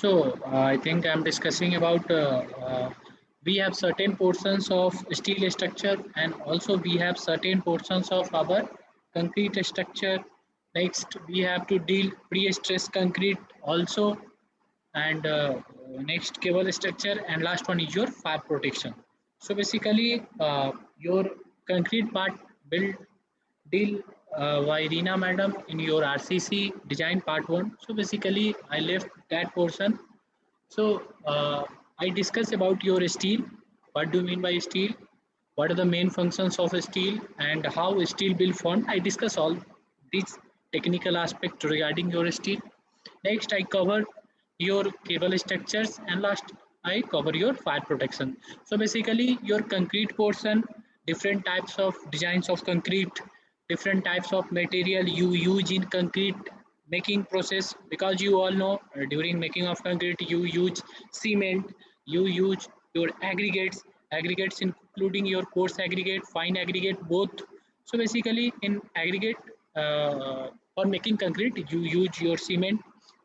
I think I'm discussing about we have certain portions of steel structure and also we have certain portions of our concrete structure. Next, we have to deal pre-stress concrete also, and next cable structure, and last one is your fire protection. So basically, your concrete part build deal by Reena madam in your RCC design part 1. So basically, I left that portion. So I discuss about your steel. What do you mean by steel? What are the main functions of steel and how steel will form? I discuss all these technical aspects regarding your steel. Next, I cover your cable structures, and last I cover your fire protection. So basically, your concrete portion, different types of designs of concrete, different types of material you use in concrete making process, because you all know during making of concrete you use cement, you use your aggregates including your coarse aggregate, fine aggregate, both. So basically in aggregate, for making concrete you use your cement,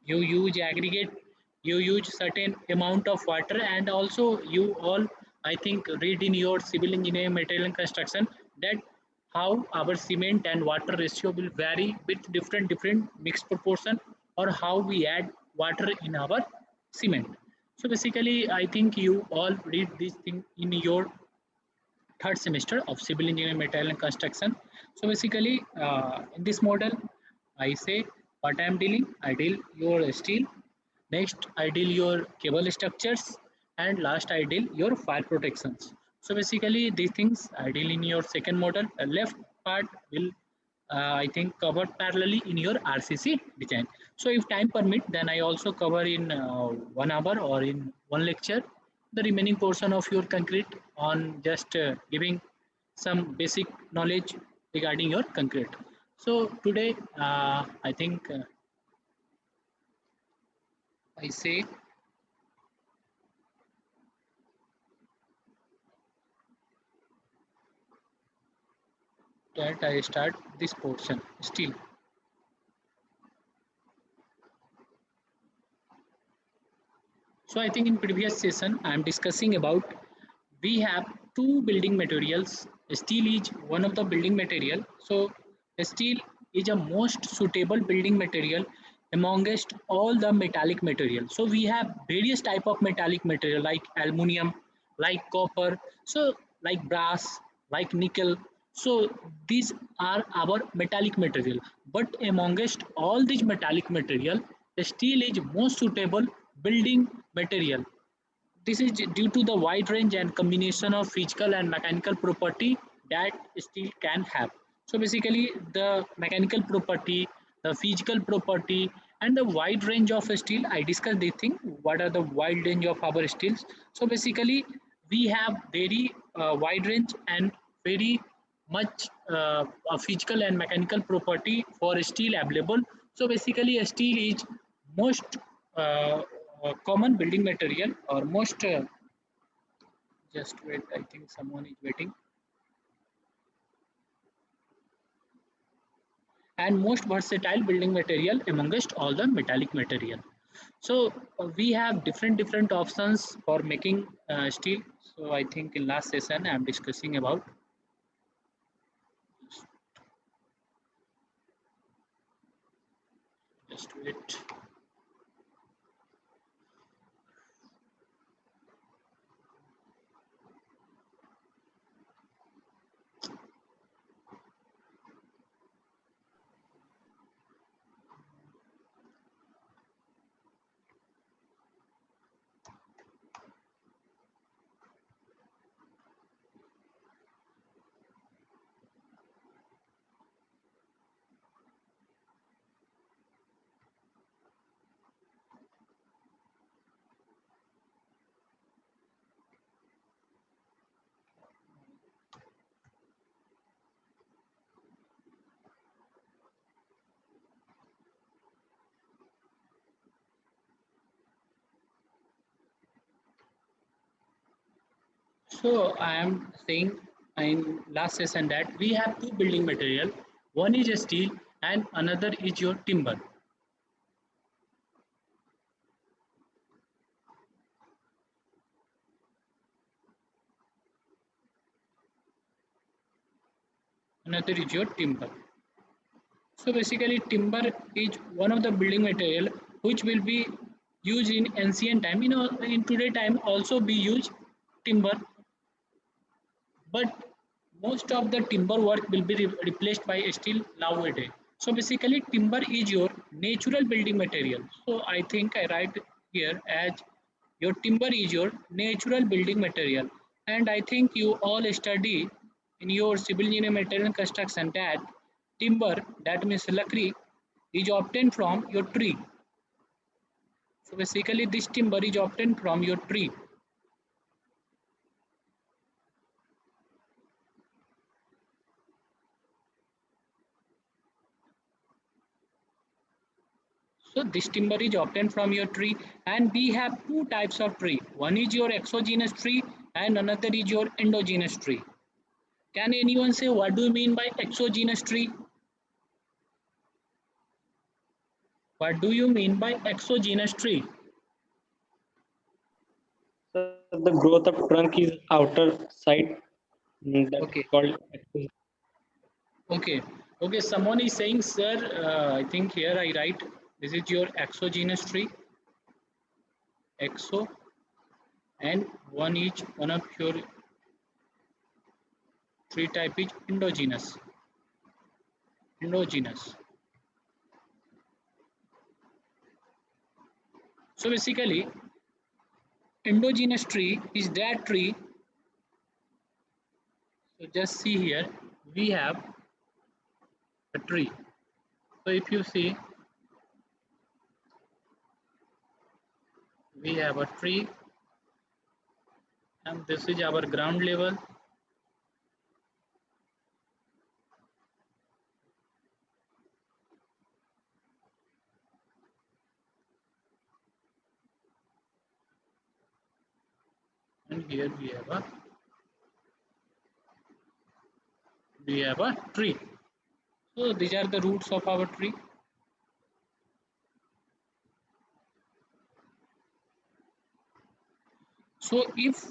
you use aggregate, you use certain amount of water, and also you all I think read in your civil engineering material and construction that how our cement and water ratio will vary with different mixed proportion, or how we add water in our cement. So basically I think you all read this thing in your third semester of civil engineering material and construction. So basically in this model I say what I am dealing, I deal your steel, next I deal your cable structures, and last I deal your fire protections. So basically these things I deal in your second model. The left part will I think cover parallelly in your RCC design. So if time permit, then I also cover in 1 hour or in one lecture the remaining portion of your concrete on just giving some basic knowledge regarding your concrete. So today I think I say that I start this portion still. So I think in previous session I am discussing about we have two building materials. Steel is one of the building material. So steel is a most suitable building material amongst all the metallic material. So we have various type of metallic material like aluminum, like copper, so like brass, like nickel. So these are our metallic material. But amongst all these metallic material, steel is most suitable building material. This is due to the wide range and combination of physical and mechanical property that steel can have. So basically the mechanical property, the physical property, and the wide range of steel, I discussed this thing. What are the wide range of our steels? So basically we have very wide range and very much a physical and mechanical property for steel available. So basically a steel is most common building material, or most just wait, I think someone is waiting, and most versatile building material amongst all the metallic material. So we have different options for making steel. So I think in last session I am discussing about, just wait. So I am saying in last session that we have two building material, one is steel and another is your timber. another is your timber. So basically timber is one of the building material which will be used in ancient time. In today time also be used timber, but most of the timber work will be replaced by steel nowadays. So basically timber is your natural building material. So I think I write here as your timber is your natural building material. And I think you all study in your civil engineering material and construction that timber, that means lakri, is obtained from your tree. So basically this timber is obtained from your tree. So this timber is obtained from your tree, and we have two types of tree. One is your exogenous tree and another is your endogenous tree. Can anyone say what do you mean by exogenous tree? What do you mean by exogenous tree? So the growth of trunk is outer side, that's Okay, called. okay, okay. Someone is saying, sir, I think here I write, this is your exogenous tree, exo, and one of your tree type is endogenous. Endogenous. So basically, endogenous tree is that tree. So just see here, we have a tree. So if you see, we have a tree, and this is our ground level. And here we have a tree. So these are the roots of our tree. So if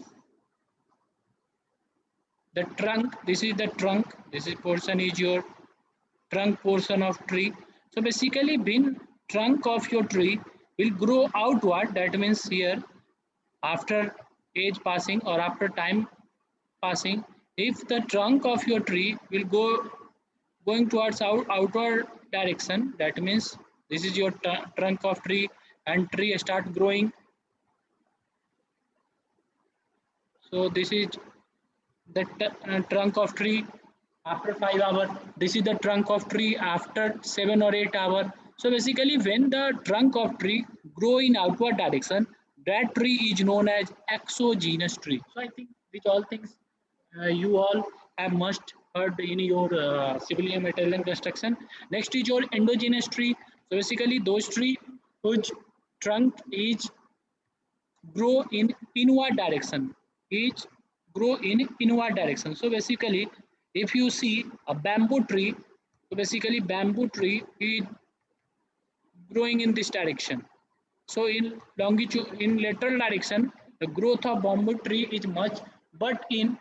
the trunk, this is the trunk, this is portion is your trunk portion of tree. So basically when trunk of your tree will grow outward, that means here after age passing or after time passing, if the trunk of your tree will going towards outward direction, that means this is your trunk of tree, and tree start growing. So this is the trunk of tree after 5 hours. This is the trunk of tree after 7 or 8 hours. So basically when the trunk of tree grow in outward direction, that tree is known as exogenous tree. So I think which all things you all have must heard in your civil engineering material and construction. Next is your endogenous tree. So basically those tree whose trunk is grow in inward direction, each grow in inward direction. So basically if you see a bamboo tree, so basically bamboo tree is growing in this direction. So in longitude, in lateral direction, the growth of bamboo tree is much, but in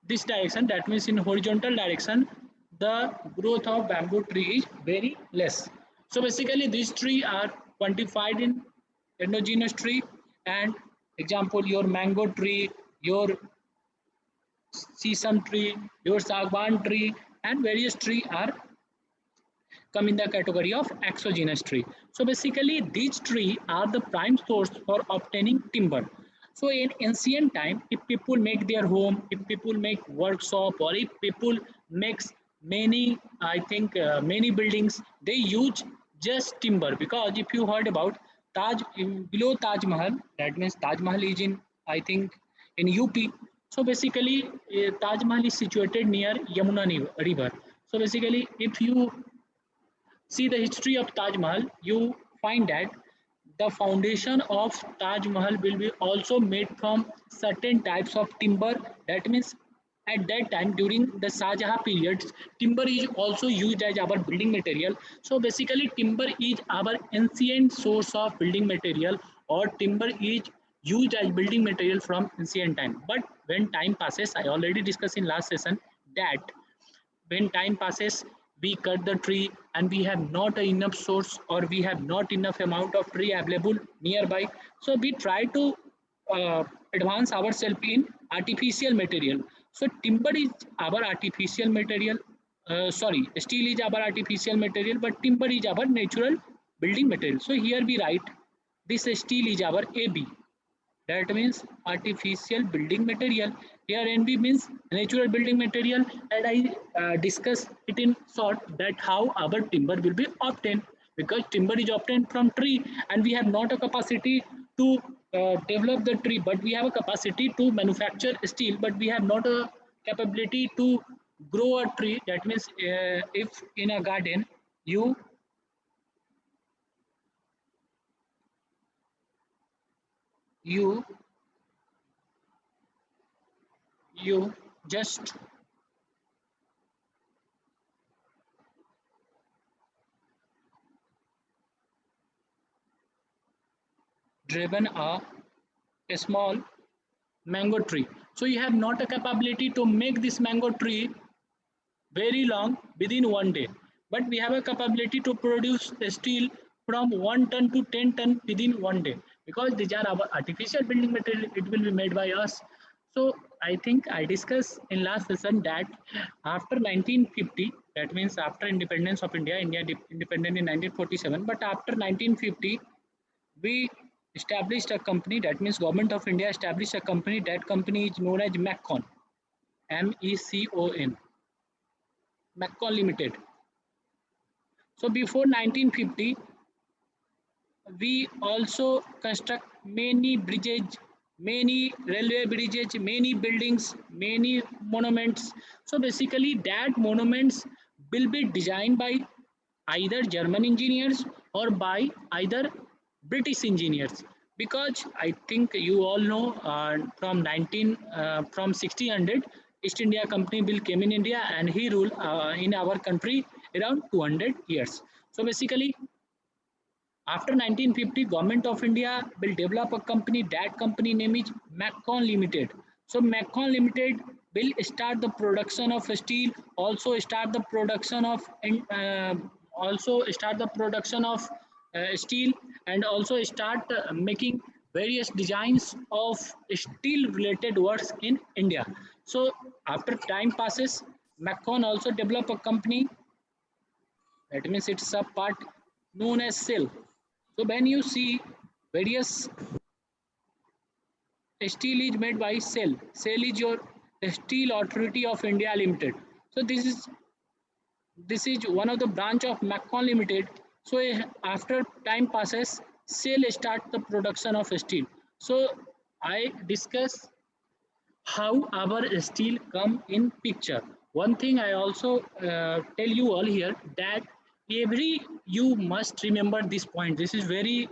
this direction, that means in horizontal direction, the growth of bamboo tree is very less. So basically these trees are quantified in endogenous tree, and example your mango tree, your sesame tree, your sagwan tree, and various tree are come in the category of exogenous tree. So basically these trees are the prime source for obtaining timber. So in ancient time, if people make their home, if people make workshop, or if people makes many, I think many buildings, they use just timber. Because if you heard about Taj, below Taj Mahal, that means Taj Mahal is in, I think, in UP. So basically Taj Mahal is situated near Yamuna river. So basically if you see the history of Taj Mahal, you find that the foundation of Taj Mahal will be also made from certain types of timber. That means at that time during the Shah Jahan period, timber is also used as our building material. So basically timber is our ancient source of building material, or timber is used as building material from ancient time. But when time passes, I already discussed in last session that when time passes, we cut the tree and we have not enough source, or we have not enough amount of tree available nearby. So we try to uh, advance ourselves in artificial material. So timber is our artificial material, sorry, steel is our artificial material, but timber is our natural building material. So here we write this steel is our AB, that means artificial building material. Here NB means natural building material, and I discuss it in short that how our timber will be obtained, because timber is obtained from tree and we have not a capacity to develop the tree, but we have a capacity to manufacture steel, but we have not a capability to grow a tree. That means if in a garden you you you just driven a small mango tree. So you have not a capability to make this mango tree very long within one day. But we have a capability to produce steel from 1 ton to 10 ton within one day. Because these are our artificial building material, it will be made by us. So I think I discussed in last session that after 1950, that means after independence of India, India independent in 1947, but after 1950, we established a company, that means government of India established a company. That company is known as Mecon, MECON, Mecon Limited. So before 1950, we also construct many bridges, many railway bridges, many buildings, many monuments. So basically that monuments will be designed by either German engineers or by either British engineers. Because I think you all know from 1600 East India Company will came in India and he ruled in our country around 200 years. So basically after 1950, Government of India will develop a company. That company name is Mecon Limited. So Mecon Limited will start the production of steel, also start the production of steel, and also start making various designs of steel related works in India. So after time passes, Mecon also develop a company, that means it's a part known as cell. So when you see various steel is made by cell, cell is your Steel Authority of India Limited. So this is one of the branch of Mecon Limited. So after time passes, cell start the production of steel. So I discuss how our steel come in picture. One thing I also tell you all here that every you must remember this point. This is very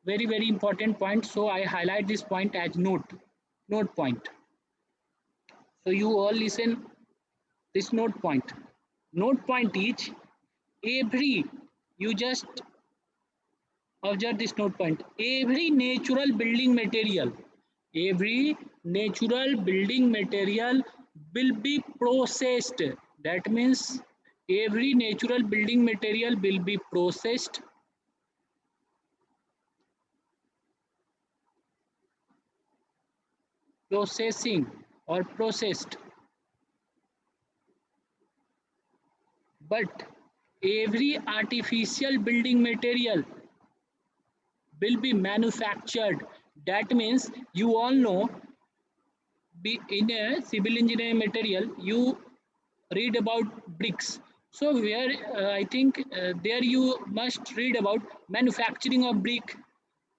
important point. So I highlight this point as note point. So you all listen this note point. Note point is every, you just observe this note point. Every natural building material will be processed. That means every natural building material will be processing or processed, but every artificial building material will be manufactured. That means you all know, be in a civil engineering material you read about bricks. So where I think there you must read about manufacturing of brick.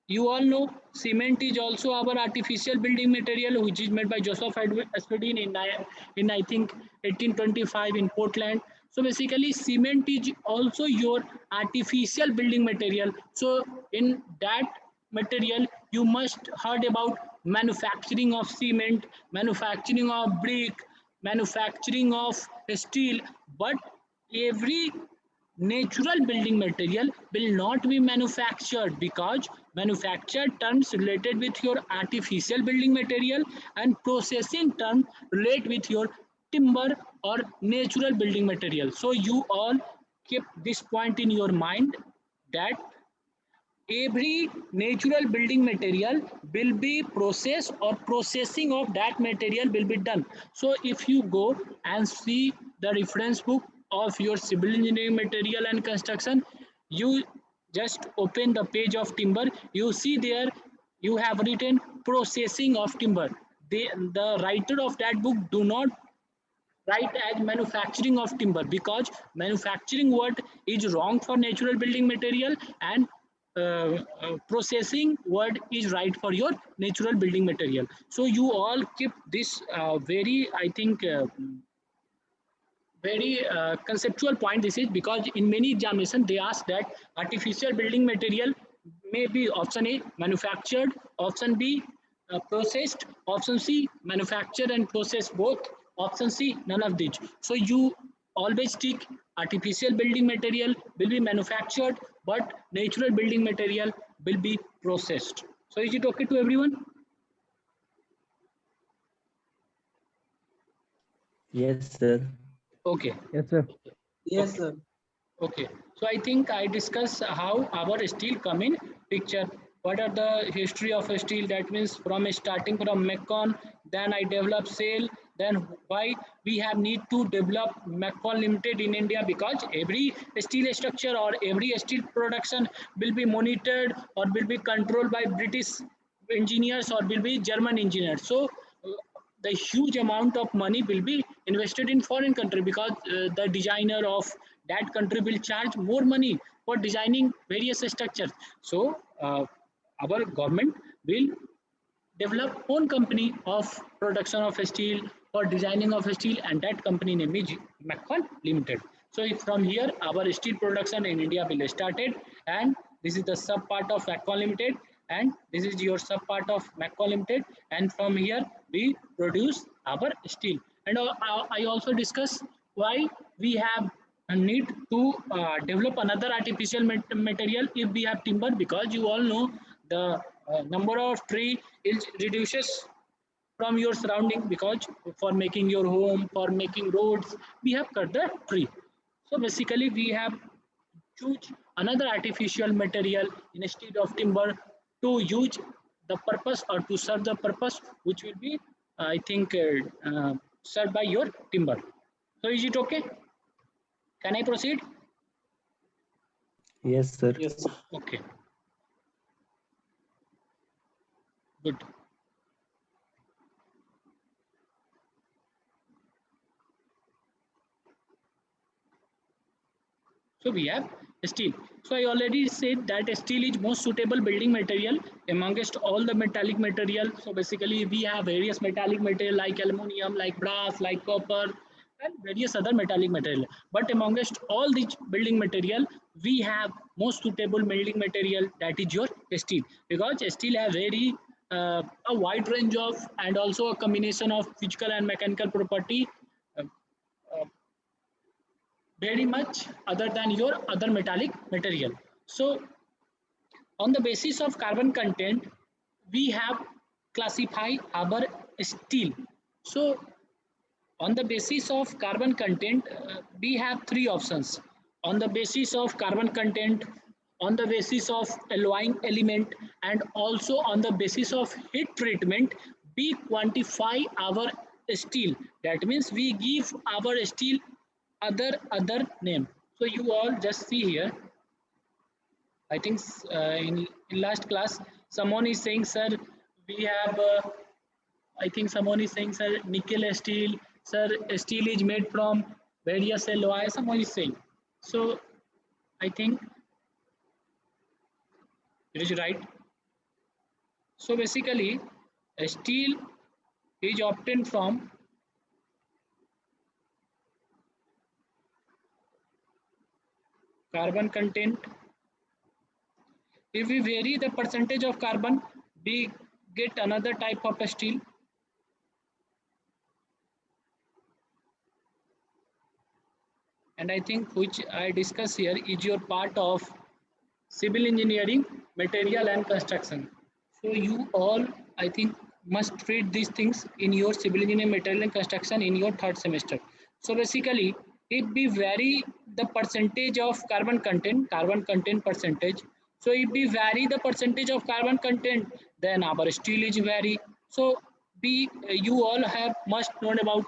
You all know cement is also our artificial building material, which is made by Joseph Aspidin in I think 1825 in Portland. So basically, cement is also your artificial building material. So in that material, you must heard about manufacturing of cement, manufacturing of brick, manufacturing of steel. But every natural building material will not be manufactured, because manufactured terms related with your artificial building material and processing term relate with your timber or natural building material. So you all keep this point in your mind, that every natural building material will be processed, or processing of that material will be done. So if you go and see the reference book of your civil engineering material and construction, you just open the page of timber, you see there you have written processing of timber. The writer of that book do not write as manufacturing of timber, because manufacturing word is wrong for natural building material, and processing word is right for your natural building material. So you all keep this very, I think, very conceptual point this is, because in many examination they ask that artificial building material may be option A manufactured, option B processed, option C manufactured and processed both, option C none of these. So you always tick artificial building material will be manufactured, but natural building material will be processed. So is it okay to everyone? Yes, sir. Okay. Yes, sir. Yes, Okay. sir. Okay, so I think I discuss how our steel come in picture. What are the history of a steel? That means from starting from Mecon, then I develop SAIL. Then why we have need to develop Mecon Limited in India, because every steel structure or every steel production will be monitored or will be controlled by British engineers or will be German engineers. So the huge amount of money will be invested in foreign country, because the designer of that country will charge more money for designing various structures. So our government will develop own company of production of steel or designing of steel, and that company name is Mecon Limited. So from here our steel production in India will started, and this is the sub part of Mecon Limited, and this is your sub part of Mecon Limited, and from here we produce our steel. And I also discuss why we have a need to develop another artificial material if we have timber, because you all know the number of tree is reduces from your surrounding, because for making your home, for making roads, we have cut the tree. So basically we have choose another artificial material instead of timber to use the purpose or to serve the purpose which will be, I think, served by your timber. So is it okay? Can I proceed? Yes, sir. Yes. Okay, good. So we have steel. So I already said that steel is most suitable building material amongst all the metallic material. So basically we have various metallic material like aluminum, like brass, like copper, and various other metallic material. But amongst all these building material, we have most suitable building material, that is your steel, because steel has very a wide range of, and also a combination of physical and mechanical property, uh, uh, very much other than your other metallic material. So on the basis of carbon content, we have classified our steel. So on the basis of carbon content, we have three options. On the basis of carbon content, on the basis of alloying element, and also on the basis of heat treatment, we quantify our steel. That means we give our steel other name. So you all just see here. I think in last class someone is saying, sir, we have. I think someone is saying, sir, nickel steel. Sir, steel is made from various alloy. Someone is saying. So I think it is right. So basically, steel is obtained from carbon content. If we vary the percentage of carbon, we get another type of steel. and I think which I discuss here is your part of civil engineering, material and construction. So you all, I think, must read these things in your civil engineering, material and construction in your third semester. So basically, if we vary the percentage of carbon content percentage. So if we vary the percentage of carbon content, then our steel is vary. So we, you all have must known about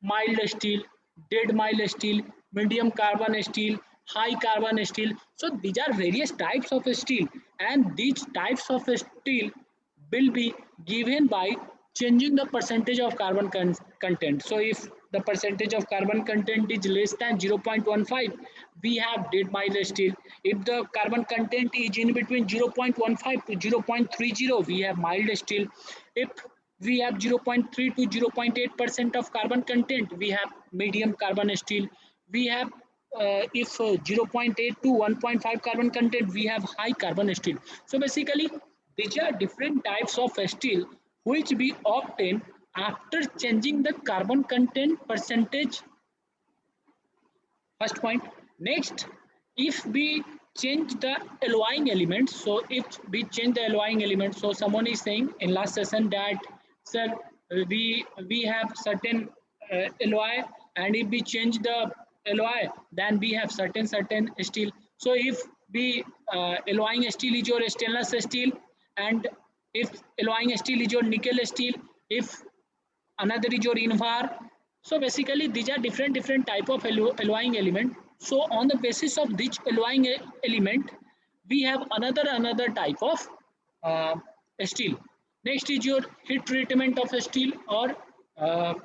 mild steel, dead mild steel, medium carbon steel, high carbon steel. So these are various types of steel, and these types of steel will be given by changing the percentage of carbon content. So if the percentage of carbon content is less than 0.15, we have dead mild steel. If the carbon content is in between 0.15 to 0.30, we have mild steel. If we have 0.3 to 0.8% of carbon content, we have medium carbon steel. We have if 0.8 to 1.5 carbon content, we have high carbon steel. So basically, these are different types of steel which we obtain after changing the carbon content percentage. First point. Next, if we change the alloying elements, so if we change the alloying elements, so someone is saying in last session that, sir, we have certain alloy, and if we change the alloy, then we have certain steel. So if we alloying steel is your stainless steel, and if alloying steel is your nickel steel, if another is your invar. So basically these are different type of alloying element. So on the basis of this alloying element, we have another type of uh, steel. Next is your heat treatment of steel, or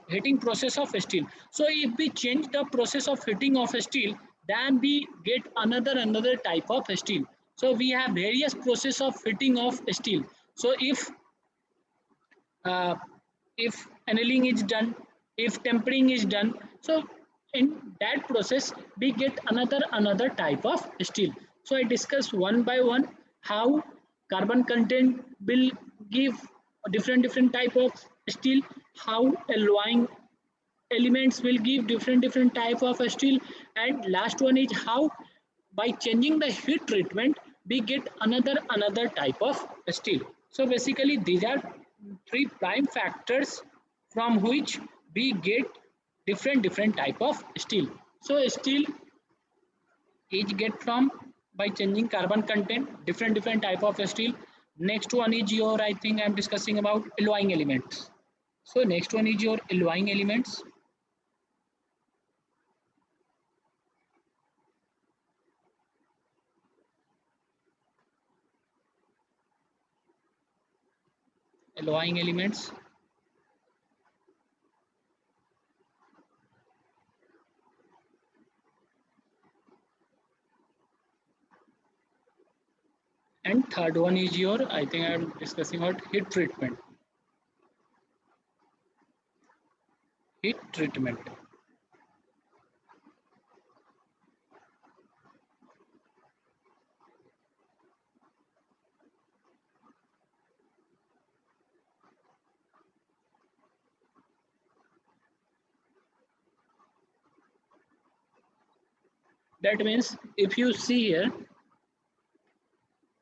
heating process of steel. So if we change the process of heating of steel, then we get another type of steel. So we have various process of heating of steel. So uh, if annealing is done, if tempering is done, so in that process we get another type of steel. So I discuss one by one how carbon content will give different type of steel, how alloying elements will give different type of steel, and last one is how by changing the heat treatment we get another type of steel. So basically these are three prime factors from which we get different type of steel. So steel is get from by changing carbon content, different type of steel. Next one is your, I think I'm discussing about alloying elements. So next one is your alloying elements. Alloying elements. And third one is your, I think I'm discussing about heat treatment. Heat treatment. That means if you see here,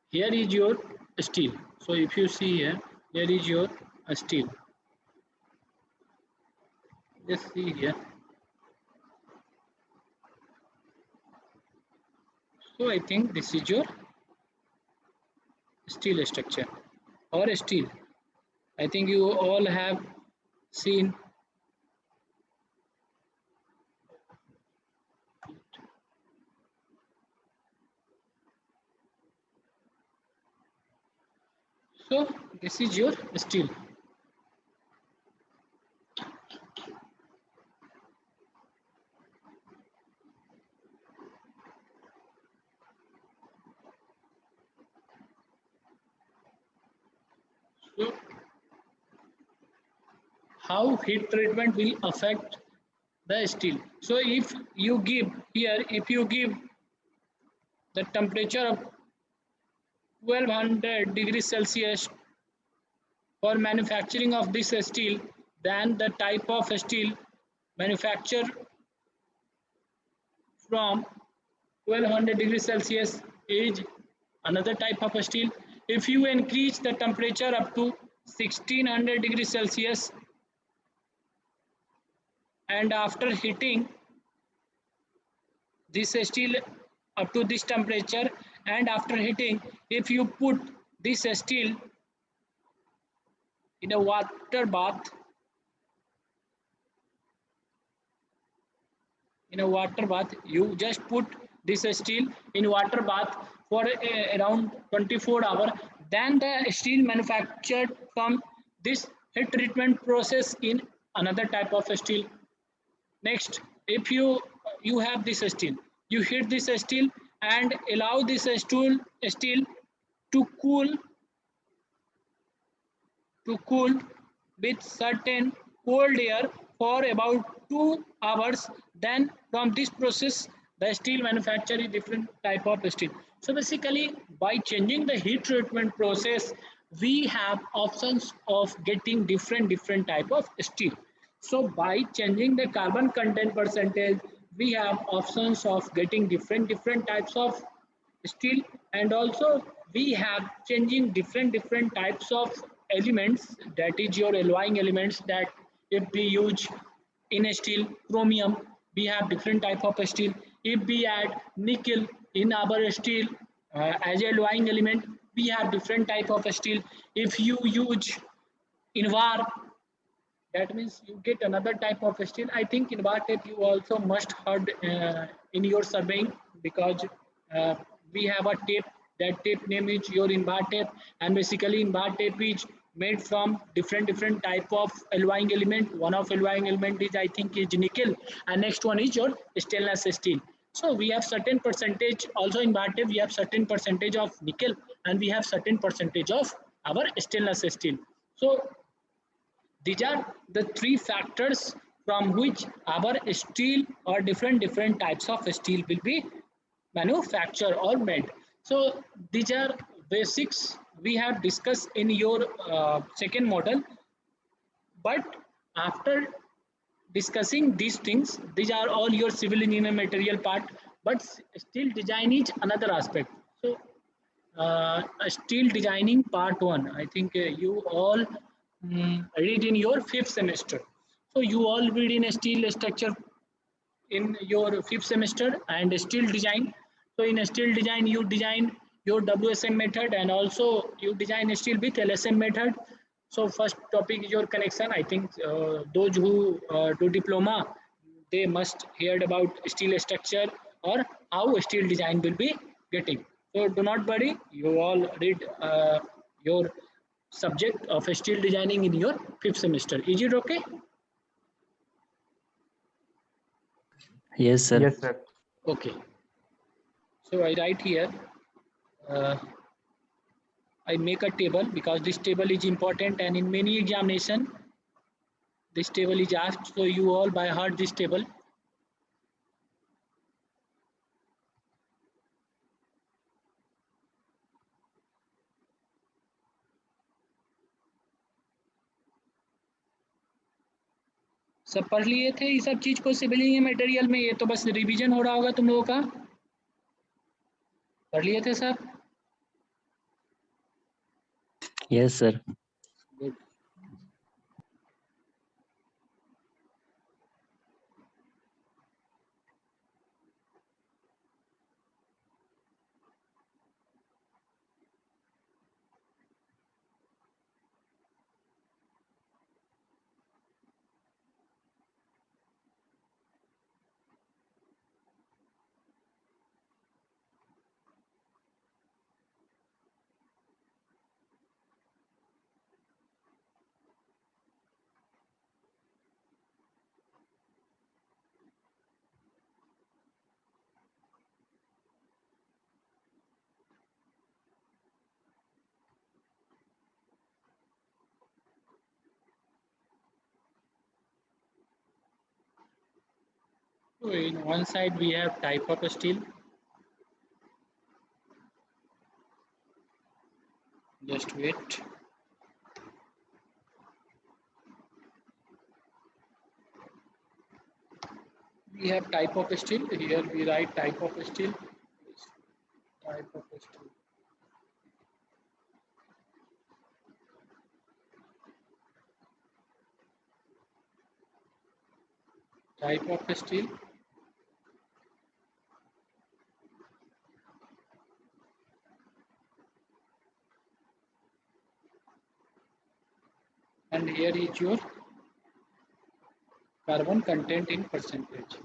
here is your steel. So if you see here, here is your steel. Just see here. So I think this is your steel structure or steel. I think you all have seen. So this is your steel. So how heat treatment will affect the steel. So if you give here, if you give the temperature of 1200 degrees Celsius for manufacturing of this steel, then the type of steel manufactured from 1200 degrees Celsius is another type of steel. If you increase the temperature up to 1600 degrees Celsius and after heating this steel up to this temperature and after heating, if you put this steel in a water bath, you just put this steel in water bath for around 24 hours, then the steel manufactured from this heat treatment process in another type of steel. Next, if you have this steel, you heat this steel and allow this steel to cool with certain cold air for about 2 hours. Then from this process, the steel manufacture is different type of steel. So basically, by changing the heat treatment process, we have options of getting different type of steel. So by changing the carbon content percentage, we have options of getting different types of steel, and also we have changing different types of elements, that is your alloying elements, that if we use in a steel chromium, we have different type of steel. If we add nickel in our steel as a alloying element, we have different type of steel. If you use invar, that means you get another type of steel. I think in bar tape you also must heard in your surveying, because uh, we have a tape, that tape name is your in bar tape, and basically in bar tape is made from different type of alloying element. One of alloying element is, I think, is nickel, and next one is your stainless steel. So we have certain percentage also in bar tape, we have certain percentage of nickel and we have certain percentage of our stainless steel. So these are the three factors from which our steel or different types of steel will be manufactured or made. So these are basics we have discussed in your second model. But after discussing these things, these are all your civil engineering material part. But steel design is another aspect. So steel designing part one, I think you all read in your fifth semester. So you all read in a steel structure in your fifth semester and steel design. So in a steel design, you design your WSM method and also you design steel with LSM method. So first topic is your connection. I think those who do diploma, they must heard about steel structure or how steel design will be getting. So do not worry, you all read your subject of steel designing in your fifth semester. Is it okay? Yes, sir. Yes, sir. Okay. So I write here, uh, I make a table because this table is important, and in many examination this table is asked. So you all by heart this table. सब पढ़ लिए थे ये सब चीज को civil engineering material में, ये तो बस रिवीजन हो रहा होगा तुम लोगों का। पढ़ लिए थे सब? Yes, sir. Good. So in one side we have type of steel. Just wait. We have type of steel. Here we write type of steel. Type of steel. Type of steel. And here is your carbon content in percentage.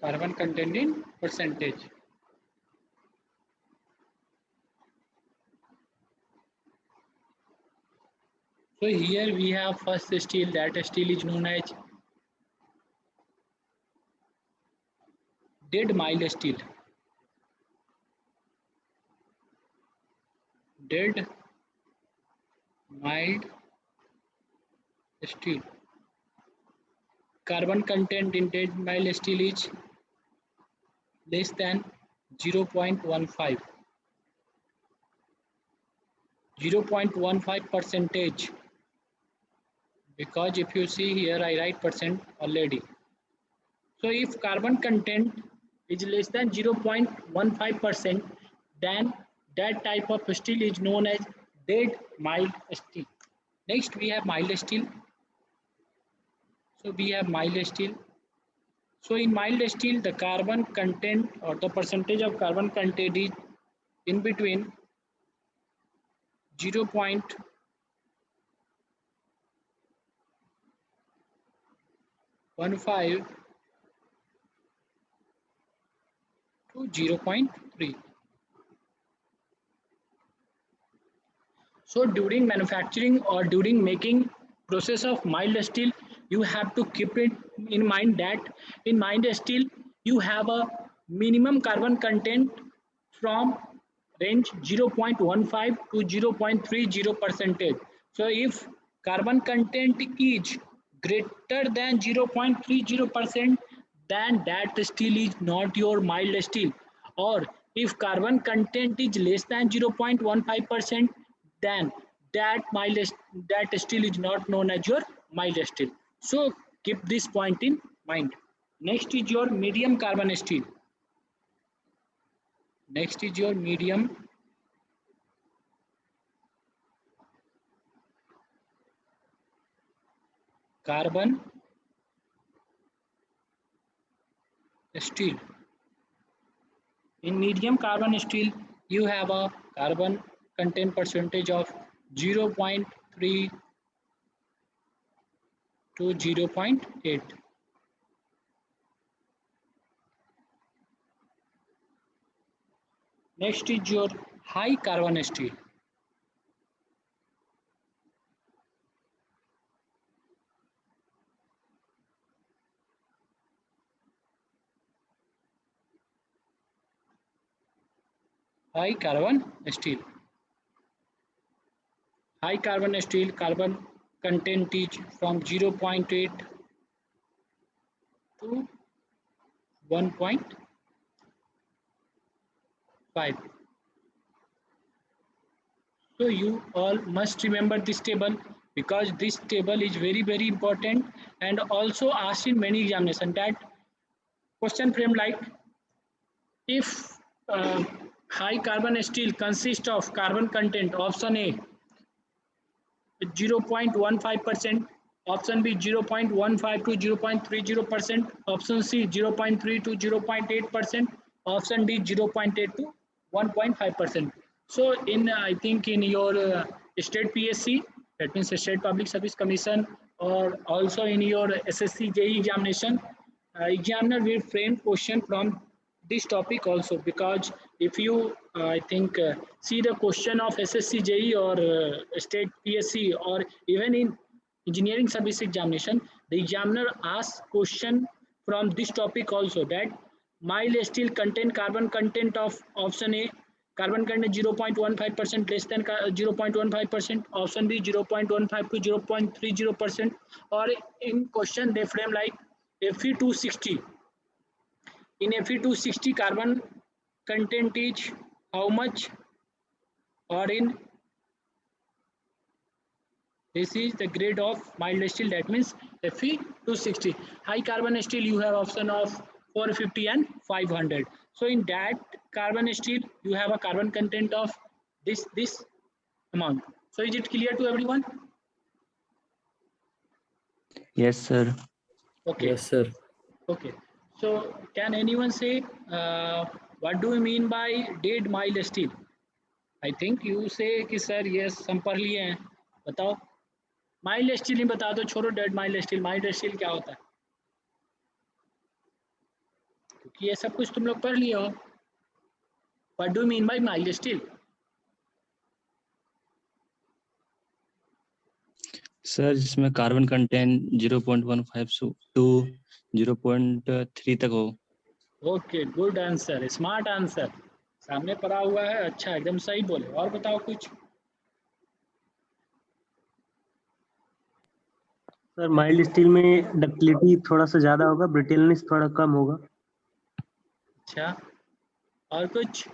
Carbon content in percentage. So here we have first steel. That steel is known as dead mild steel. Dead mild steel. Carbon content in dead mild steel is less than 0.15. 0.15 percentage, because if you see here I write percent already. So if carbon content is less than 0.15%, then that type of steel is known as dead mild steel. Next we have mild steel. So we have mild steel. So in mild steel the carbon content or the percentage of carbon content is in between 0.15 to 0.3. So during manufacturing or during making process of mild steel, you have to keep it in mind that in mild steel you have a minimum carbon content from range 0.15 to 0.30 percentage. So if carbon content is greater than 0.30%, then that steel is not your mild steel. Or if carbon content is less than 0.15%, then that steel is not known as your mild steel. So keep this point in mind. Next is your medium carbon steel. Next is your medium carbon steel. In medium carbon steel, you have a carbon content percentage of 0.3 to 0.8. Next is your high carbon steel. High carbon steel. High carbon steel carbon content is from 0.8 to 1.5. So you all must remember this table, because this table is very important and also asked in many examinations. That question frame like, if high carbon steel consists of carbon content option A 0.15%, option B 0.15 to 0.30%, option C 0.3 to 0.8%, option D 0.8 to 1.5%. So in I think in your state PSC, that means State Public Service Commission, or also in your SSC JEE examination, examiner will frame question from this topic also, because if you I think see the question of SSC JEE or state PSC or even in engineering service examination, the examiner asks question from this topic also, that mild steel contain carbon content of option A carbon content 0.15% less than 0.15%, option B 0.15 to 0.30%, or in question they frame like Fe260. In Fe260, carbon content is how much? Or in this is the grade of mild steel, that means Fe260. High carbon steel, you have option of 450 and 500. So in that carbon steel, you have a carbon content of this amount. So is it clear to everyone? Yes, sir. Okay. Yes, sir. Okay. So can anyone say what do you mean by dead mild steel? I think you say कि sir yes हम पढ़ लिए हैं. बताओ. Mild steel ही बता दो, छोड़ो dead mild steel. Mild steel क्या होता है? क्योंकि ये सब कुछ तुम लोग पढ़ लिए हो. What do you mean by mild steel? Sir जिसमें कार्बन कंटेंट 0.15 टू 0.3 तक हो. Okay, good answer, smart answer. सामने पड़ा हुआ है, अच्छा एकदम सही बोले. और बताओ कुछ. सर माइल्ड स्टील में डक्टिलिटी थोड़ा सा ज्यादा होगा, ब्रिटलनेस थोड़ा कम होगा. अच्छा, और कुछ?